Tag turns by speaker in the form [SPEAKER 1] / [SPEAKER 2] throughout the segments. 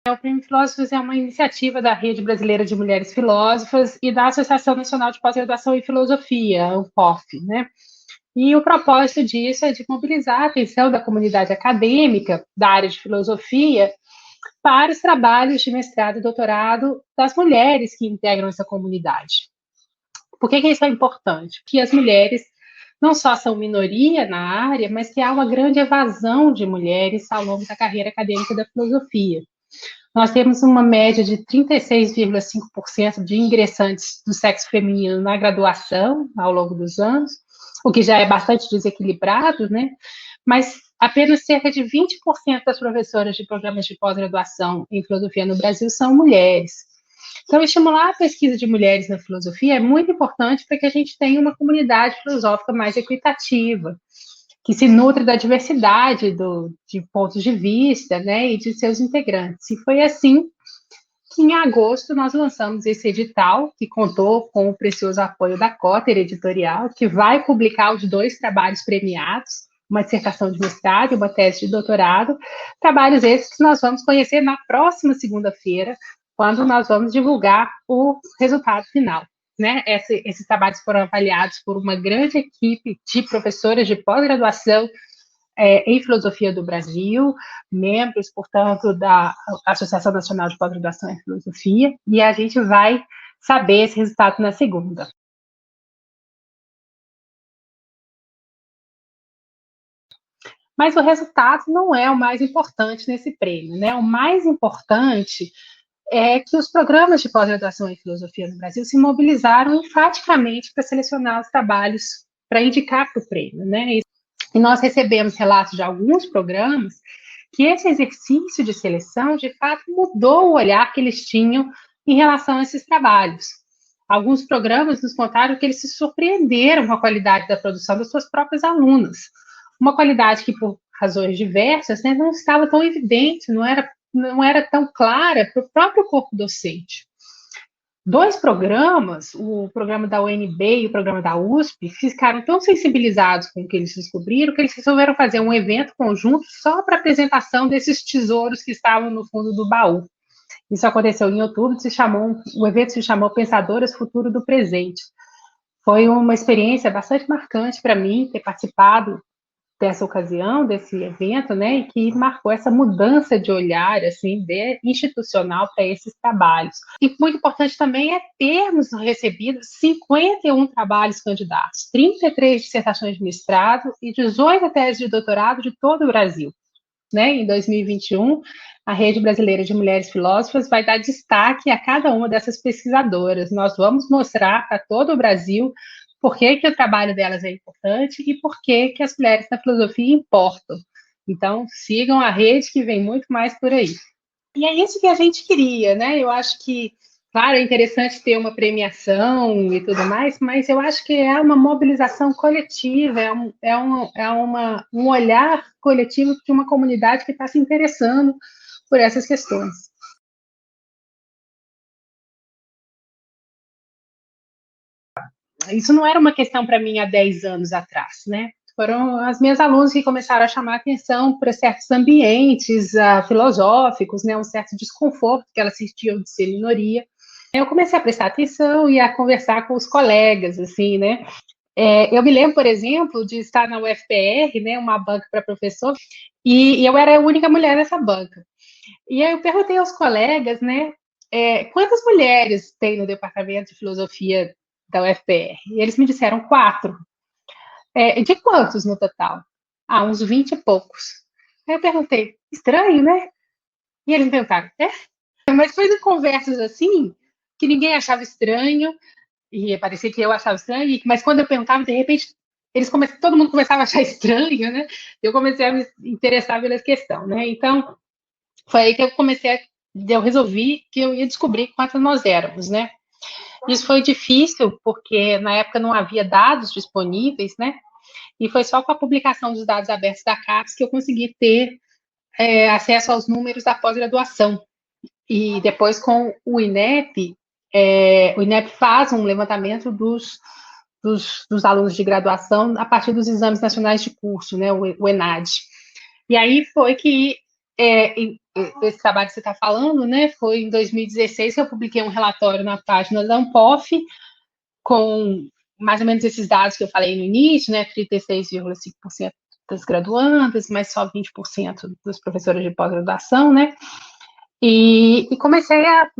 [SPEAKER 1] O Prêmio Filósofos é uma iniciativa da Rede Brasileira de Mulheres Filósofas e da Associação Nacional de Pós-Graduação em Filosofia, a ANPOF, né? E o propósito disso é de mobilizar a atenção da comunidade acadêmica da área de filosofia para os trabalhos de mestrado e doutorado das mulheres que integram essa comunidade. Por que isso é importante? Porque as mulheres não só são minoria na área, mas que há uma grande evasão de mulheres ao longo da carreira acadêmica da filosofia. Nós temos uma média de 36,5% de ingressantes do sexo feminino na graduação ao longo dos anos, o que já é bastante desequilibrado, né? Mas apenas cerca de 20% das professoras de programas de pós-graduação em filosofia no Brasil são mulheres. Então, estimular a pesquisa de mulheres na filosofia é muito importante para que a gente tenha uma comunidade filosófica mais equitativa, que se nutre da diversidade de pontos de vista, né, e de seus integrantes. E foi assim que, em agosto, nós lançamos esse edital, que contou com o precioso apoio da Cotter Editorial, que vai publicar os 2 trabalhos premiados, uma dissertação de mestrado e uma tese de doutorado, trabalhos esses que nós vamos conhecer na próxima segunda-feira, quando nós vamos divulgar o resultado final. Né? Esses trabalhos foram avaliados por uma grande equipe de professoras de pós-graduação em Filosofia do Brasil, membros, portanto, da Associação Nacional de Pós-Graduação em Filosofia, e a gente vai saber esse resultado na segunda. Mas o resultado não é o mais importante nesse prêmio, né? O mais importante é que os programas de pós-graduação em filosofia no Brasil se mobilizaram enfaticamente para selecionar os trabalhos para indicar para o prêmio, né? E nós recebemos relatos de alguns programas que esse exercício de seleção, de fato, mudou o olhar que eles tinham em relação a esses trabalhos. Alguns programas nos contaram que eles se surpreenderam com a qualidade da produção das suas próprias alunas. Uma qualidade que, por razões diversas, né, não estava tão evidente, não era tão clara para o próprio corpo docente. 2 programas, o programa da UNB e o programa da USP, ficaram tão sensibilizados com o que eles descobriram que eles resolveram fazer um evento conjunto só para apresentação desses tesouros que estavam no fundo do baú. Isso aconteceu em outubro, o evento se chamou Pensadoras Futuro do Presente. Foi uma experiência bastante marcante para mim ter participado dessa ocasião, desse evento, né, e que marcou essa mudança de olhar, assim, institucional para esses trabalhos. E muito importante também é termos recebido 51 trabalhos candidatos, 33 dissertações de mestrado e 18 teses de doutorado de todo o Brasil. Né? Em 2021, a Rede Brasileira de Mulheres Filósofas vai dar destaque a cada uma dessas pesquisadoras. Nós vamos mostrar para todo o Brasil por que o trabalho delas é importante e por que as mulheres na filosofia importam. Então, sigam a rede, que vem muito mais por aí. E é isso que a gente queria, né? Eu acho que, claro, é interessante ter uma premiação e tudo mais, mas eu acho que é uma mobilização coletiva, um olhar coletivo de uma comunidade que está se interessando por essas questões. Isso não era uma questão para mim há 10 anos atrás, né? Foram as minhas alunas que começaram a chamar a atenção para certos ambientes filosóficos, né? Um certo desconforto que elas sentiam de ser minoria. Eu comecei a prestar atenção e a conversar com os colegas, assim, né? Eu me lembro, por exemplo, de estar na UFPR, né? Uma banca para professor, e eu era a única mulher nessa banca. E aí eu perguntei aos colegas, né? Quantas mulheres tem no departamento de filosofia da UFPR? E eles me disseram 4. De quantos no total? Uns 20 e poucos. Aí eu perguntei, estranho, né? E eles me perguntaram, mas foi em conversas assim, que ninguém achava estranho, e parecia que eu achava estranho, mas quando eu perguntava, de repente, todo mundo começava a achar estranho, né? Eu comecei a me interessar pela questão, né? Então, foi aí que eu resolvi que eu ia descobrir quantas nós éramos, né? Isso foi difícil, porque na época não havia dados disponíveis, né? E foi só com a publicação dos dados abertos da CAPES que eu consegui ter acesso aos números da pós-graduação. E depois, com o INEP faz um levantamento dos alunos de graduação a partir dos exames nacionais de curso, né, o ENAD. E aí foi que, esse trabalho que você está falando, né, foi em 2016 que eu publiquei um relatório na página da Ampof, com mais ou menos esses dados que eu falei no início, né, 36,5% das graduandas, mas só 20% dos professores de pós-graduação, né, e comecei a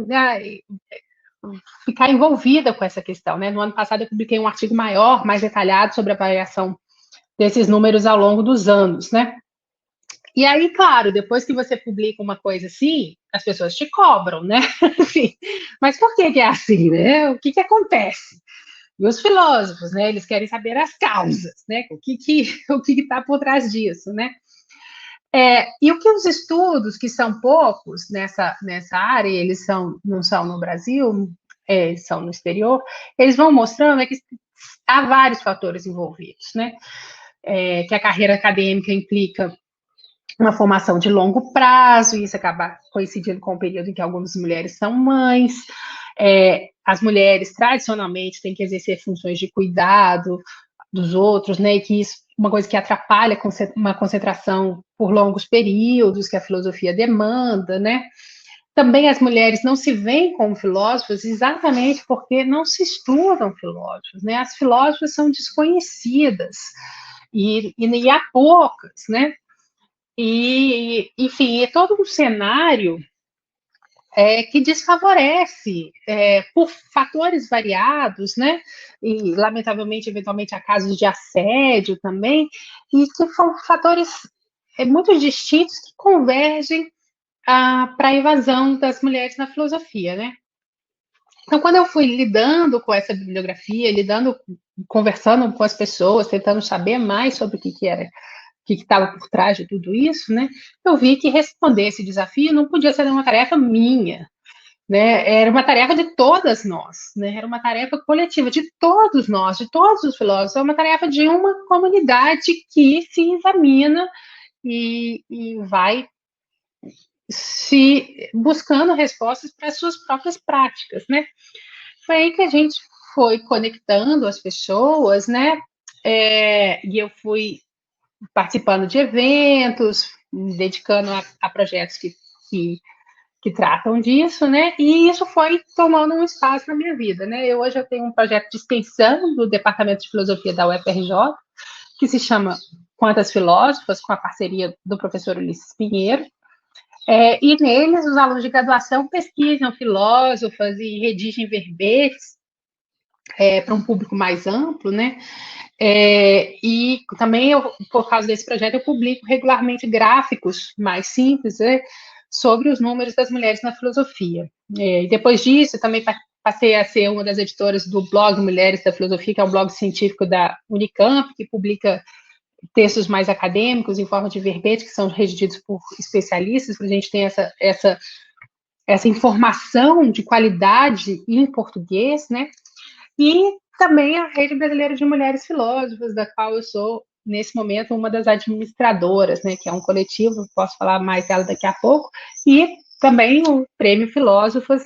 [SPEAKER 1] ficar envolvida com essa questão, né. No ano passado eu publiquei um artigo maior, mais detalhado sobre a variação desses números ao longo dos anos, né. E aí, claro, depois que você publica uma coisa assim, as pessoas te cobram, né? Enfim, mas por que é assim, né? O que acontece? E os filósofos, né? Eles querem saber as causas, né? O que está por trás disso, né? E o que os estudos, que são poucos nessa área, não são no Brasil, são no exterior, eles vão mostrando que há vários fatores envolvidos, né? Que a carreira acadêmica implica uma formação de longo prazo, e isso acaba coincidindo com o período em que algumas mulheres são mães. As mulheres, tradicionalmente, têm que exercer funções de cuidado dos outros, né, e que isso é uma coisa que atrapalha uma concentração por longos períodos, que a filosofia demanda, né. Também as mulheres não se veem como filósofas exatamente porque não se estudam filósofos, né, as filósofas são desconhecidas, e há poucas, né. E, enfim, é todo um cenário que desfavorece, por fatores variados, né? E, lamentavelmente, eventualmente, há casos de assédio também, e que são fatores muito distintos que convergem para a evasão das mulheres na filosofia, né? Então, quando eu fui lidando com essa bibliografia, conversando com as pessoas, tentando saber mais sobre o que era, o que estava por trás de tudo isso, né? Eu vi que responder esse desafio não podia ser uma tarefa minha, né? Era uma tarefa de todas nós, né? Era uma tarefa coletiva de todos nós, de todos os filósofos. É uma tarefa de uma comunidade que se examina e vai se buscando respostas para as suas próprias práticas, né? Foi aí que a gente foi conectando as pessoas, né? E eu fui participando de eventos, me dedicando a projetos que tratam disso, né? E isso foi tomando um espaço na minha vida, né? Hoje eu tenho um projeto de extensão do Departamento de Filosofia da UFRJ, que se chama Quantas Filósofas, com a parceria do professor Ulisses Pinheiro. E neles, os alunos de graduação pesquisam filósofas e redigem verbetes para um público mais amplo, né? E também, por causa desse projeto, eu publico regularmente gráficos mais simples, né, sobre os números das mulheres na filosofia. E depois disso, eu também passei a ser uma das editoras do blog Mulheres da Filosofia, que é um blog científico da Unicamp, que publica textos mais acadêmicos em forma de verbete, que são redigidos por especialistas, para a gente ter essa informação de qualidade em português, né? E também a Rede Brasileira de Mulheres Filósofas, da qual eu sou, nesse momento, uma das administradoras, né, que é um coletivo, posso falar mais dela daqui a pouco, e também o Prêmio Filósofas,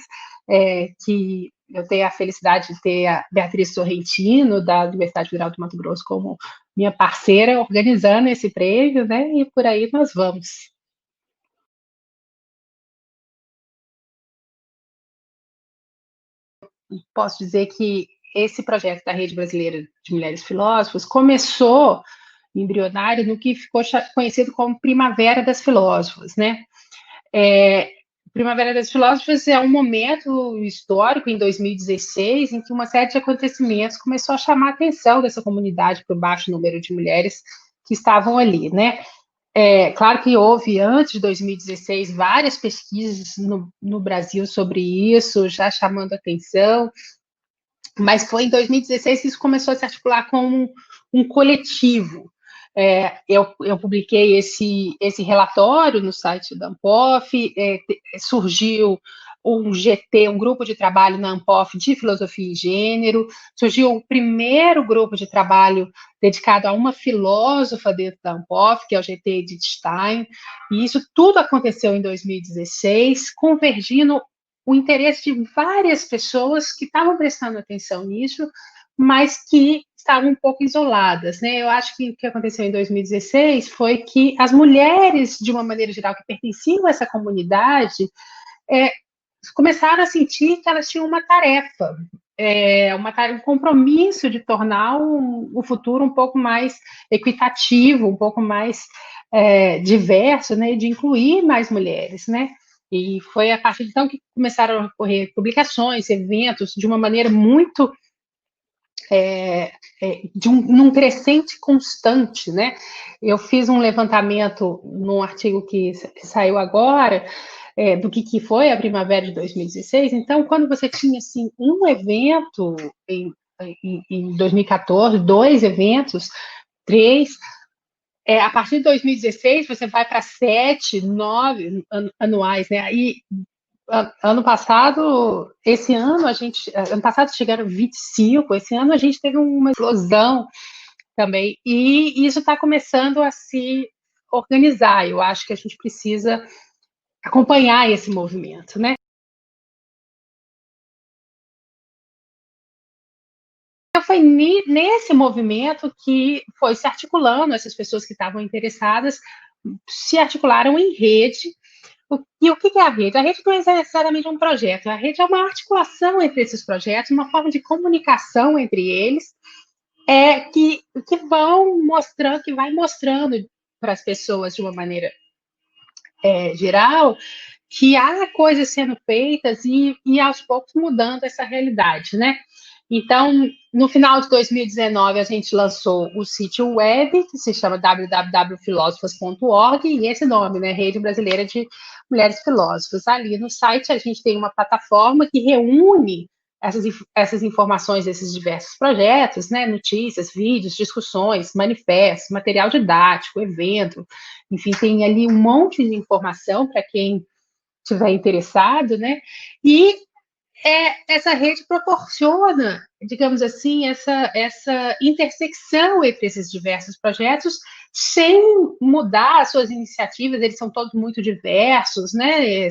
[SPEAKER 1] que eu tenho a felicidade de ter a Beatriz Sorrentino, da Universidade Federal do Mato Grosso, como minha parceira, organizando esse prêmio, né, e por aí nós vamos. Posso dizer que esse projeto da Rede Brasileira de Mulheres Filósofas começou embrionário no que ficou conhecido como Primavera das Filósofas, né? Primavera das Filósofas é um momento histórico, em 2016, em que uma série de acontecimentos começou a chamar a atenção dessa comunidade por baixo número de mulheres que estavam ali, né? Claro que houve, antes de 2016, várias pesquisas no Brasil sobre isso, já chamando atenção, mas foi em 2016 que isso começou a se articular como um coletivo. Eu publiquei esse relatório no site da Ampof, surgiu um GT, um grupo de trabalho na Ampof de filosofia e gênero, surgiu o primeiro grupo de trabalho dedicado a uma filósofa dentro da Ampof, que é o GT Edith Stein, e isso tudo aconteceu em 2016, convergindo o interesse de várias pessoas que estavam prestando atenção nisso, mas que estavam um pouco isoladas, né? Eu acho que o que aconteceu em 2016 foi que as mulheres, de uma maneira geral, que pertenciam a essa comunidade, é, começaram a sentir que elas tinham uma tarefa, um compromisso de tornar o futuro um pouco mais equitativo, um pouco mais diverso, né, de incluir mais mulheres, né? E foi a partir de então que começaram a ocorrer publicações, eventos, de uma maneira muito num crescente constante, né? Eu fiz um levantamento num artigo que saiu agora, do que foi a primavera de 2016. Então, quando você tinha assim um evento em 2014, dois eventos, três, a partir de 2016 você vai para 7, 9 anuais, né? Aí ano passado, ano passado chegaram 25, esse ano a gente teve uma explosão também, e isso está começando a se organizar. Eu acho que a gente precisa acompanhar esse movimento, né? Então foi nesse movimento que foi se articulando, essas pessoas que estavam interessadas se articularam em rede. E o que é a rede? A rede não é necessariamente um projeto, a rede é uma articulação entre esses projetos, uma forma de comunicação entre eles, que vão mostrando, que vai mostrando para as pessoas de uma maneira geral que há coisas sendo feitas e aos poucos mudando essa realidade, né? Então, no final de 2019, a gente lançou o sítio web, que se chama www.filósofas.org, e esse nome, né, Rede Brasileira de Mulheres Filósofas. Ali no site, a gente tem uma plataforma que reúne essas informações desses diversos projetos, né, notícias, vídeos, discussões, manifestos, material didático, evento, enfim, tem ali um monte de informação para quem estiver interessado, né? E essa rede proporciona, digamos assim, essa intersecção entre esses diversos projetos, sem mudar as suas iniciativas, eles são todos muito diversos, né?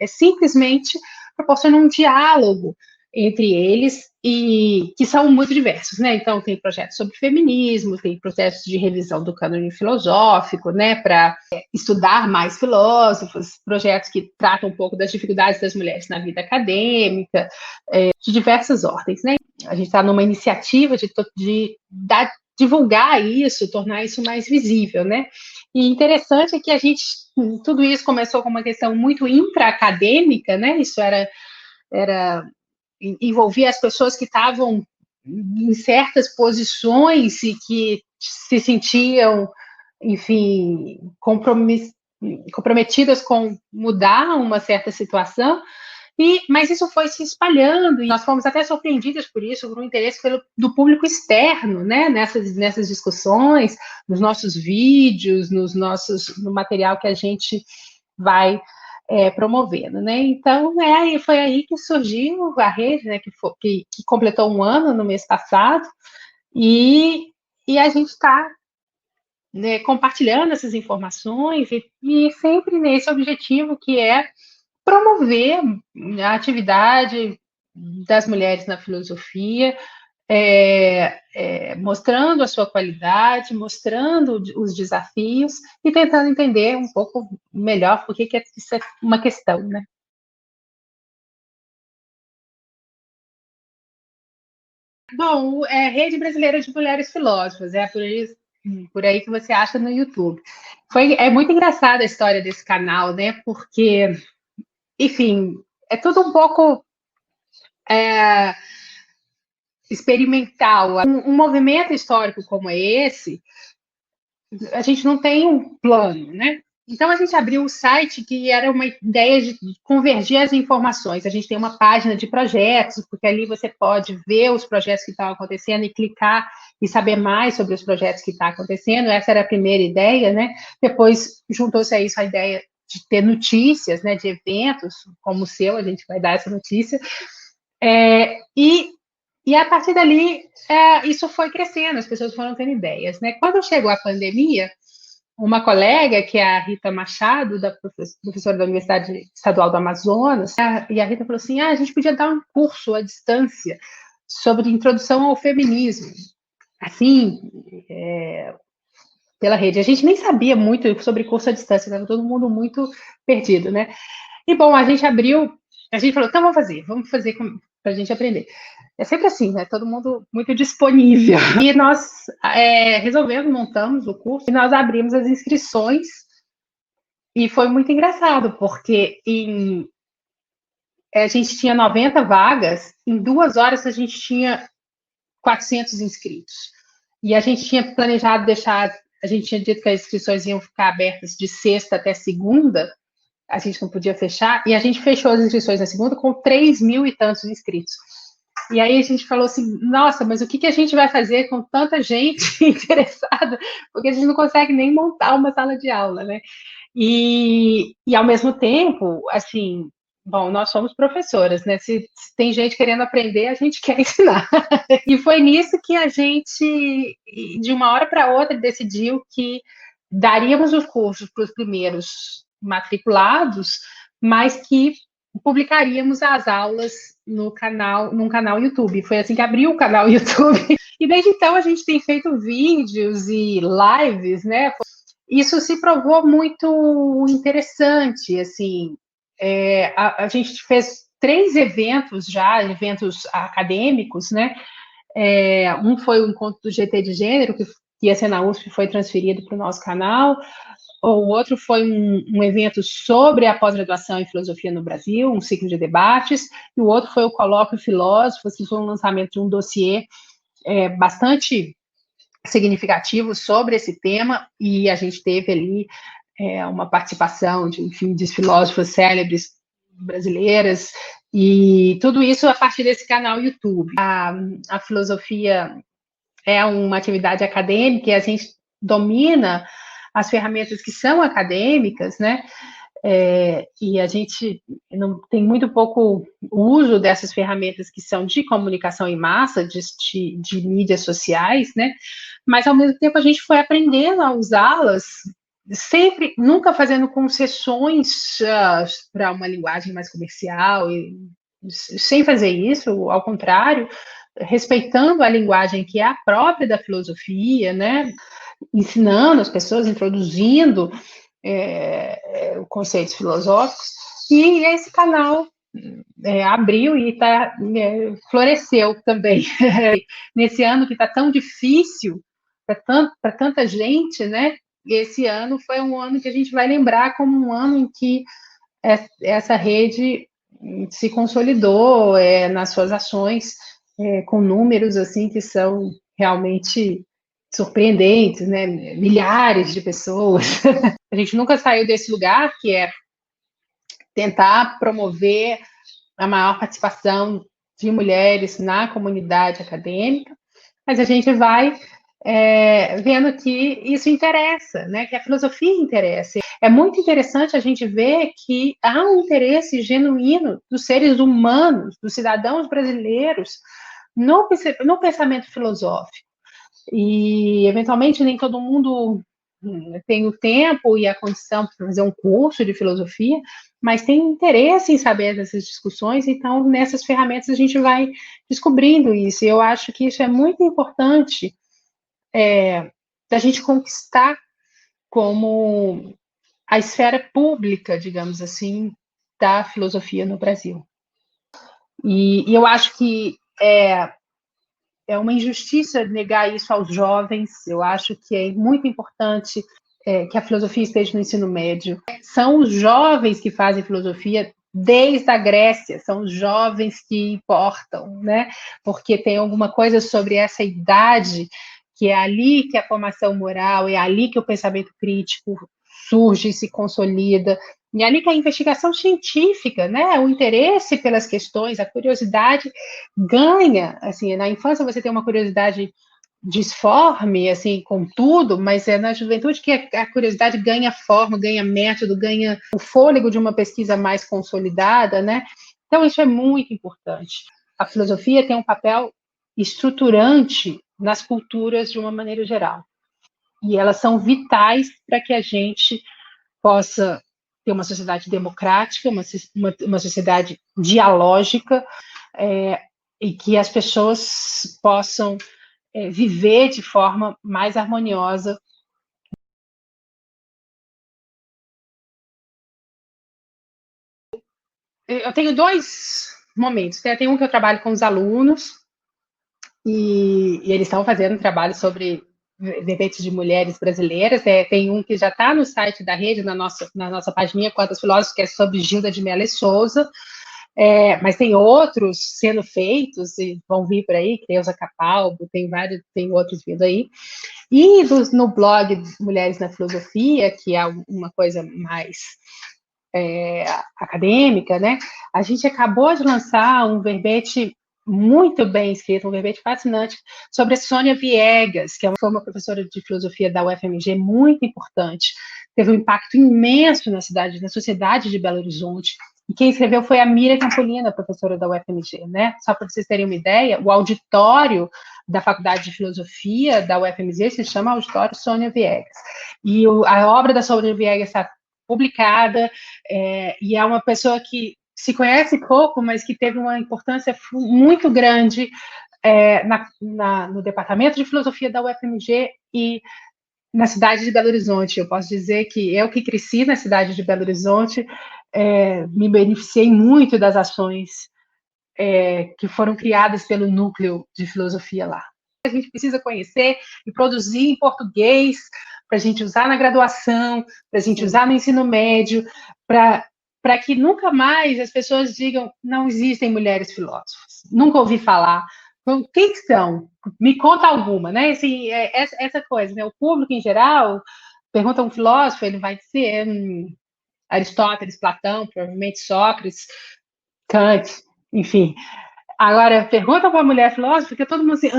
[SPEAKER 1] Simplesmente proporciona um diálogo entre eles e que são muito diversos, né? Então tem projetos sobre feminismo, tem projetos de revisão do cânone filosófico, né? Para estudar mais filósofos, projetos que tratam um pouco das dificuldades das mulheres na vida acadêmica, de diversas ordens, né? A gente está numa iniciativa de divulgar isso, tornar isso mais visível, né? E interessante é que tudo isso começou com uma questão muito intra-acadêmica, né? Isso envolvia as pessoas que estavam em certas posições e que se sentiam, enfim, comprometidas com mudar uma certa situação, mas isso foi se espalhando e nós fomos até surpreendidas por isso, por um interesse do público externo, né, nessas discussões, nos nossos vídeos, no material que a gente vai promovendo, né? Então, foi aí que surgiu a rede, né, que completou um ano no mês passado, e a gente está, né, compartilhando essas informações e sempre nesse objetivo que é promover a atividade das mulheres na filosofia, mostrando a sua qualidade, mostrando os desafios e tentando entender um pouco melhor por que isso é uma questão, né? Bom, Rede Brasileira de Mulheres Filósofas, por aí que você acha no YouTube. É muito engraçada a história desse canal, né? Porque, enfim, é tudo um pouco experimental. Um movimento histórico como esse, a gente não tem um plano, né? Então a gente abriu o site que era uma ideia de convergir as informações. A gente tem uma página de projetos, porque ali você pode ver os projetos que estão acontecendo e clicar e saber mais sobre os projetos que estão acontecendo. Essa era a primeira ideia, né? Depois juntou-se a isso a ideia de ter notícias, né, de eventos como o seu, a gente vai dar essa notícia. E a partir dali, isso foi crescendo, as pessoas foram tendo ideias, né? Quando chegou a pandemia, uma colega, que é a Rita Machado, professora da Universidade Estadual do Amazonas, e a Rita falou assim, a gente podia dar um curso à distância sobre introdução ao feminismo, assim, pela rede. A gente nem sabia muito sobre curso à distância, estava todo mundo muito perdido, né? E, bom, a gente abriu, a gente falou, então vamos fazer para a gente aprender. É sempre assim, né? Todo mundo muito disponível. E nós resolvemos, montamos o curso e nós abrimos as inscrições. E foi muito engraçado, porque a gente tinha 90 vagas, em 2 horas a gente tinha 400 inscritos. E a gente tinha planejado deixar, a gente tinha dito que as inscrições iam ficar abertas de sexta até segunda, a gente não podia fechar, e a gente fechou as inscrições na segunda com 3 mil e tantos inscritos. E aí a gente falou assim, nossa, mas o que a gente vai fazer com tanta gente interessada? Porque a gente não consegue nem montar uma sala de aula, né? E ao mesmo tempo, assim, bom, nós somos professoras, né? Se tem gente querendo aprender, a gente quer ensinar. E foi nisso que a gente, de uma hora para outra, decidiu que daríamos os cursos para os primeiros matriculados, mas que publicaríamos as aulas no canal, num canal YouTube. Foi assim que abriu o canal YouTube. E desde então a gente tem feito vídeos e lives, né? Isso se provou muito interessante, assim, a gente fez 3 eventos já, eventos acadêmicos, né? Um foi o encontro do GT de Gênero, que ia ser na USP, foi transferido para o nosso canal. O outro foi um evento sobre a pós-graduação em filosofia no Brasil, um ciclo de debates, e o outro foi o Colóquio Filósofos, que foi um lançamento de um dossiê bastante significativo sobre esse tema, e a gente teve ali uma participação de, enfim, de filósofos célebres brasileiras, e tudo isso a partir desse canal YouTube. A filosofia é uma atividade acadêmica e a gente domina as ferramentas que são acadêmicas, né? E a gente não tem muito pouco uso dessas ferramentas que são de comunicação em massa, de mídias sociais, né? Mas ao mesmo tempo a gente foi aprendendo a usá-las, sempre, nunca fazendo concessões para uma linguagem mais comercial, sem fazer isso, ao contrário, respeitando a linguagem que é a própria da filosofia, né? Ensinando as pessoas, introduzindo conceitos filosóficos, e esse canal abriu e floresceu também. Nesse ano que está tão difícil para tanta gente, né? Esse ano foi um ano que a gente vai lembrar como um ano em que essa rede se consolidou nas suas ações, com números assim que são realmente surpreendentes, né? Milhares de pessoas. A gente nunca saiu desse lugar, que é tentar promover a maior participação de mulheres na comunidade acadêmica, mas a gente vai vendo que isso interessa, né? Que a filosofia interessa. É muito interessante a gente ver que há um interesse genuíno dos seres humanos, dos cidadãos brasileiros, no pensamento filosófico. E, eventualmente, nem todo mundo tem o tempo e a condição para fazer um curso de filosofia, mas tem interesse em saber dessas discussões, então, nessas ferramentas, a gente vai descobrindo isso. E eu acho que isso é muito importante da gente conquistar como a esfera pública, digamos assim, da filosofia no Brasil. E eu acho que é uma injustiça negar isso aos jovens. Eu acho que é muito importante que a filosofia esteja no ensino médio. São os jovens que fazem filosofia desde a Grécia, são os jovens que importam, né? Porque tem alguma coisa sobre essa idade que é ali que a formação moral, é ali que o pensamento crítico surge e se consolida, e ali que a investigação científica, né, o interesse pelas questões, a curiosidade ganha, assim, na infância você tem uma curiosidade disforme, assim, com tudo, mas é na juventude que a curiosidade ganha forma, ganha método, ganha o fôlego de uma pesquisa mais consolidada, né? Então isso é muito importante. A filosofia tem um papel estruturante nas culturas de uma maneira geral. E elas são vitais para que a gente possa ter uma sociedade democrática, uma sociedade dialógica, e que as pessoas possam viver de forma mais harmoniosa. Eu tenho dois momentos, né? Tem um que eu trabalho com os alunos, e eles estão fazendo um trabalho sobre verbetes de mulheres brasileiras. Tem um que já está no site da rede, na nossa página Quantas Filósofos, que é sobre Gilda de Mello e Souza. Mas tem outros sendo feitos e vão vir por aí, Creuza Capalbo, tem outros vindo aí. E no blog Mulheres na Filosofia, que é uma coisa mais acadêmica, né? A gente acabou de lançar um verbete muito bem escrito, um verbete fascinante, sobre a Sônia Viegas, que foi uma professora de filosofia da UFMG muito importante, teve um impacto imenso na sociedade de Belo Horizonte. E quem escreveu foi a Miriam Campolina, professora da UFMG, né? Só para vocês terem uma ideia, o auditório da Faculdade de Filosofia da UFMG se chama Auditório Sônia Viegas. E a obra da Sônia Viegas está publicada, e é uma pessoa que se conhece pouco, mas que teve uma importância muito grande no departamento de filosofia da UFMG e na cidade de Belo Horizonte. Eu posso dizer que eu que cresci na cidade de Belo Horizonte, me beneficiei muito das ações que foram criadas pelo núcleo de filosofia lá. A gente precisa conhecer e produzir em português, para a gente usar na graduação, para a gente usar no ensino médio, para que nunca mais as pessoas digam não existem mulheres filósofas, nunca ouvi falar. Quem são? Me conta alguma, né? Assim, essa coisa, né? O público em geral pergunta a um filósofo, ele vai dizer Aristóteles, Platão, provavelmente Sócrates, Kant, enfim. Agora, pergunta para a mulher filósofa, porque todo mundo assim,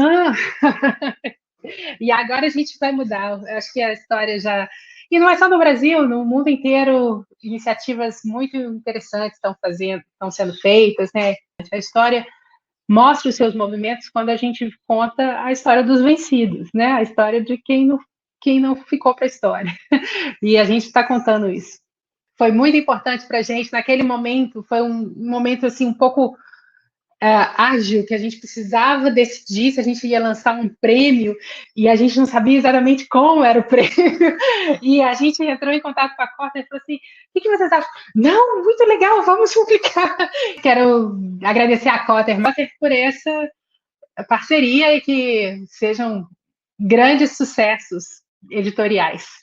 [SPEAKER 1] E agora a gente vai mudar. Eu acho que a história já. E não é só no Brasil, no mundo inteiro, iniciativas muito interessantes estão sendo feitas, né? A história mostra os seus movimentos quando a gente conta a história dos vencidos, né? A história de quem não ficou para a história. E a gente está contando isso. Foi muito importante para a gente naquele momento. Foi um momento assim um pouco ágil, que a gente precisava decidir se a gente ia lançar um prêmio e a gente não sabia exatamente como era o prêmio. E a gente entrou em contato com a Cotter e falou assim: o que vocês acham? Não, muito legal, vamos publicar. Quero agradecer a Cotter por essa parceria e que sejam grandes sucessos editoriais.